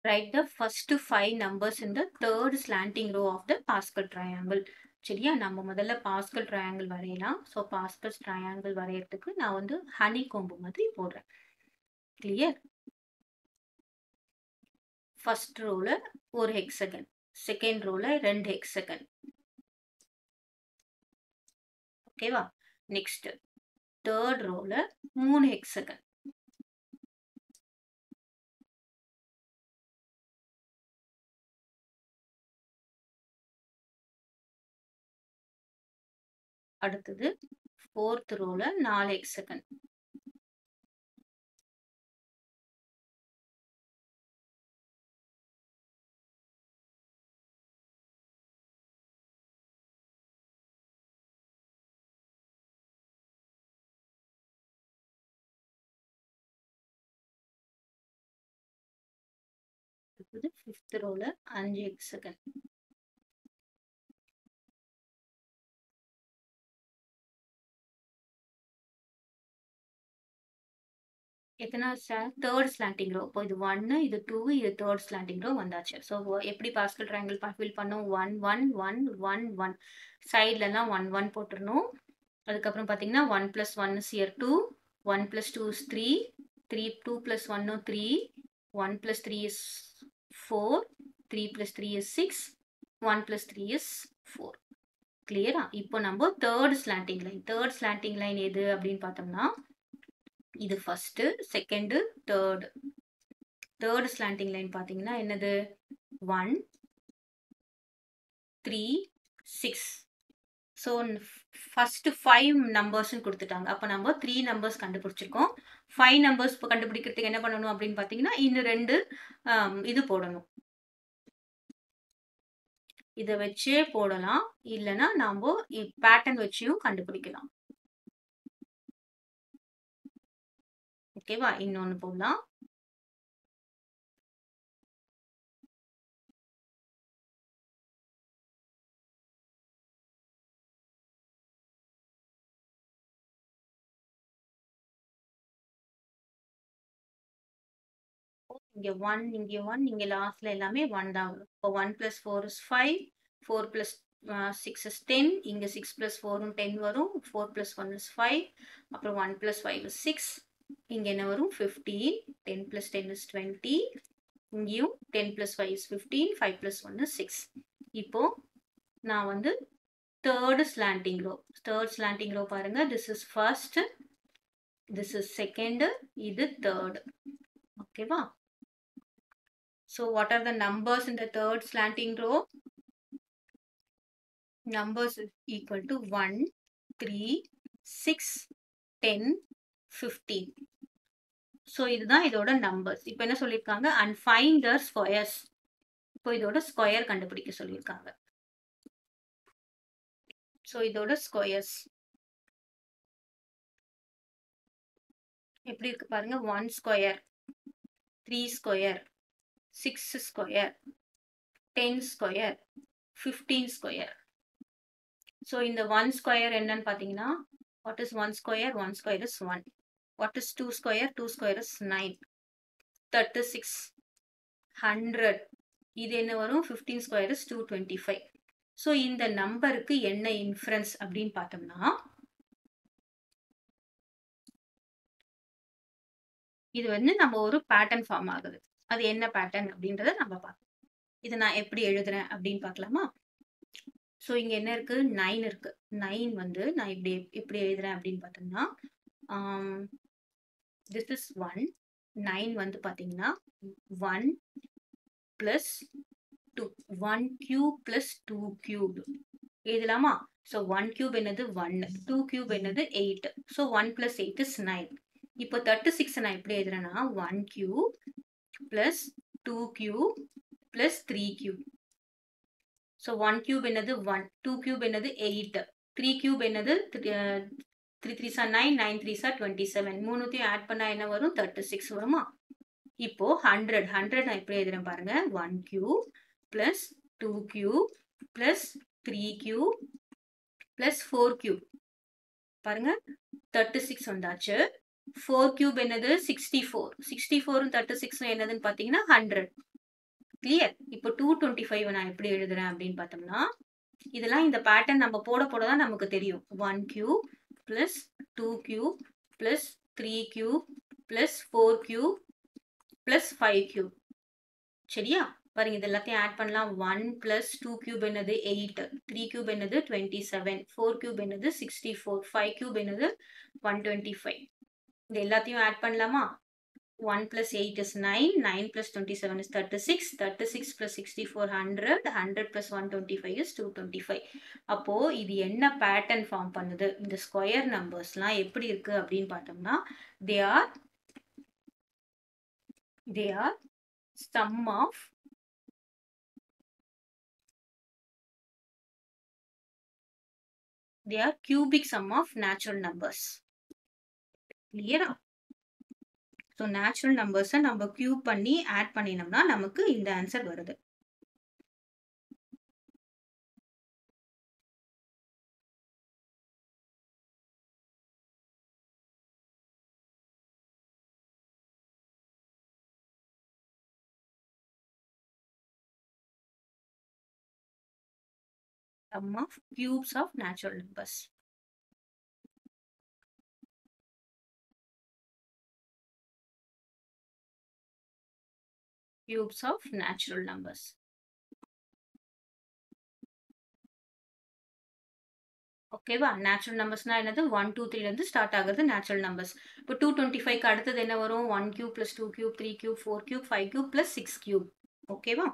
Write the first 5 numbers in the third slanting row of the Pascal triangle. சரியா, நம்ம முதல்ல pascal triangle வரையலாம். So pascal triangle வரையறதுக்கு நான் வந்து ஹனி கோம்பு மாதிரி போடுறேன். கிளியர்? ஃபர்ஸ்ட் ரோல ஒரு ஹெக்ஸகன், செகண்ட் ரோல 2 ஹெக்ஸகன். ஓகேவா? நெக்ஸ்ட் தேர்ட் ரோல 3 ஹெக்ஸகன். அடுத்தது ஃபோர்த் ரோல 4 ஹெக்ஸகன். அடுத்தது ஃபிஃப்த் ரோல 5 ஹெக்ஸகன். எத்தனை தேர்ட் ஸ்லாண்டிங் ரோ. இப்போ இது 1, இது 2, இது தேர்ட் ஸ்லாண்டிங் ரோ வந்தாச்சு. ஸோ எப்படி பாஸ்கல் ட்ரையாங்கிள் ஃபில் பண்ணோம்? 1 1 1 1 1 சைட்லலாம் 1 1 போட்டுருணும். அதுக்கப்புறம் பார்த்தீங்கன்னா 1 + 1 is here 2, 1 + 2 is 3, 2 + 1 3, 1 + 3 is 4, 3 + 3 is 6, 1 + 3 is 4. கிளியரா? இப்போ நம்ம தேர்ட் ஸ்லாண்டிங் லைன் எது அப்படின்னு பார்த்தோம்னா இது first, second, third slanting line பாத்தீங்கன்னா என்னது? 1 3 6. ஸோ ஃபர்ஸ்ட் 5 நம்பர்ஸ் கொடுத்துட்டாங்க. அப்போ நம்ம 3 நம்பர்ஸ் கண்டுபிடிச்சிருக்கோம். 5 நம்பர்ஸ் கண்டுபிடிக்கிறதுக்கு என்ன பண்ணணும் அப்படின்னு பாத்தீங்கன்னா இன்னும் 2 இது போடணும். இதை வச்சே போடலாம், இல்லைன்னா நாம பேட்டர்ன் வச்சியும் கண்டுபிடிக்கலாம். ஓகேவா? இன்னொன்னு போடலாம். இங்க 1, இங்க 1, இங்க லாஸ்ட்ல எல்லாமே 1 தான் வரும். இப்போ 1 + 4 is 5, 4 + 6 is 10, இங்க 6 + 4 10 வரும், 4 + 1 is 5, அப்புறம் 1 + 5 is 6, இங்க என்ன வரும்? 15, 10 + 10 is 20, இங்கேயும் 10 + 5 is 15, 5 + 1 is 6. இப்போ நான் வந்து தேர்ட் ஸ்லாண்டிங் ரோ பாருங்க. this is first, this is second, இது third. ஓகேவா? So what are the numbers in the third slanting row? Numbers is equal to 1, 3, 6, 10, 15. So இதுதான் இதோட நம்பர்ஸ். இப்போ என்ன சொல்லியிருக்காங்க? and find the squares. இப்போ இதோட ஸ்கொயர் கண்டுபிடிக்க சொல்லியிருக்காங்க. ஸோ இதோட ஸ்கொயர்ஸ் எப்படி இருக்கு பாருங்க. 1 square, 3 square, 6 square, 10 square, 15 square. So இந்த 1 ஸ்கொயர் என்னன்னு பார்த்தீங்கன்னா, what is 1 square? 1 square is 1. What is 2 square? 2 square is 9. 36, 100. இது என்ன வரும்? 15 square is 225. ஸோ இந்த நம்பருக்கு என்ன இன்ஃபரன்ஸ் அப்படின்னு பார்த்தோம்னா, இது வந்து நம்ம ஒரு பேட்டர்ன் ஃபார்ம் ஆகுது. அது என்ன பேட்டர்ன் அப்படின்றத நம்ம பார்க்கலாம். இதை நான் எப்படி எழுதுறேன் அப்படின்னு பார்க்கலாமா? ஸோ இங்க என்ன இருக்கு? 9 இருக்கு. 9 வந்து நான் எப்படி எழுதுறேன் அப்படின்னு பார்த்தோம்னா, this is 1. 9 வந்து பாத்தீங்கன்னா 1 plus 2, 1 cube plus 2 cube எழுதலாமா? so 1 cube என்னது 1, 2 cube என்னது 8, so 1 plus 8 is 9. இப்போ 36 நான் எப்படி எழுதுறேன்னா 1 cube plus 2 cube plus 3 cube. so 1 cube என்னது 1, 2 cube என்னது 8, 3 cube என்னது 3 3s are 9, 9 3s are 27. மூணுத்தையும் ஆட் பண்ணா என்ன வரும்? 36 வருமா? இப்போ 100 நான் எப்படி எழுதுறேன் பாருங்க. 1 cube plus 2 cube plus 3 cube plus 4 cube. பாருங்க 36 வந்தாச்சு. 4 cube என்னது 64. 64 36 என்னதுன்னு பாத்தீங்கன்னா 100. கிளியர். இப்போ 225 நான் எப்படி எழுதுறேன் அப்படின்னு பார்த்தோம்னா, இதெல்லாம் இந்த பேட்டர்ன் நம்ம போட போட தான் நமக்கு தெரியும். 1 cube plus 2 cube plus 3 cube plus 4 cube plus 5 cube. சரியா? பாருங்க இது எல்லாத்தையும் ஆட் பண்ணலாம். 1 பிளஸ் 2 கியூப் என்னது 8, 3 கியூப் என்னது 27, 4 கியூப் என்னது 64, 5 கியூப் என்னது 125. இது எல்லாத்தையும் ஆட் பண்ணலாமா? 1 plus 8 is 9, 9 plus 27 is 36, 36 plus 64 100, 100 plus 125 is 225. அப்போ இது என்ன பேட்டர்ன் ஃபார்ம் பண்ணுது? இந்த ஸ்கொயர் நம்பர்ஸ்லாம் எப்படி இருக்கு அப்படின்னு பார்த்தோம்னா, they are sum of they are cubic sum of natural numbers. கிளியரா? ஸோ நேச்சுரல் நம்பர்ஸை நம்ம கியூப் பண்ணி ஆட் பண்ணினோம்னா நமக்கு இந்த ஆன்சர் வருது. Sum of cubes of natural numbers. Cubes of natural numbers. ஓகேவா? நேச்சுரல் நம்பர்ஸ்னா என்னது? 1 2 3 இருந்து ஸ்டார்ட் ஆகுறது நேச்சுரல் நம்பர்ஸ். இப்போ 225க்கு அடுத்தது என்ன வரும்? 1 cube plus 2 cube 3 cube 4 cube 5 cube plus 6 cube. ஓகேவா?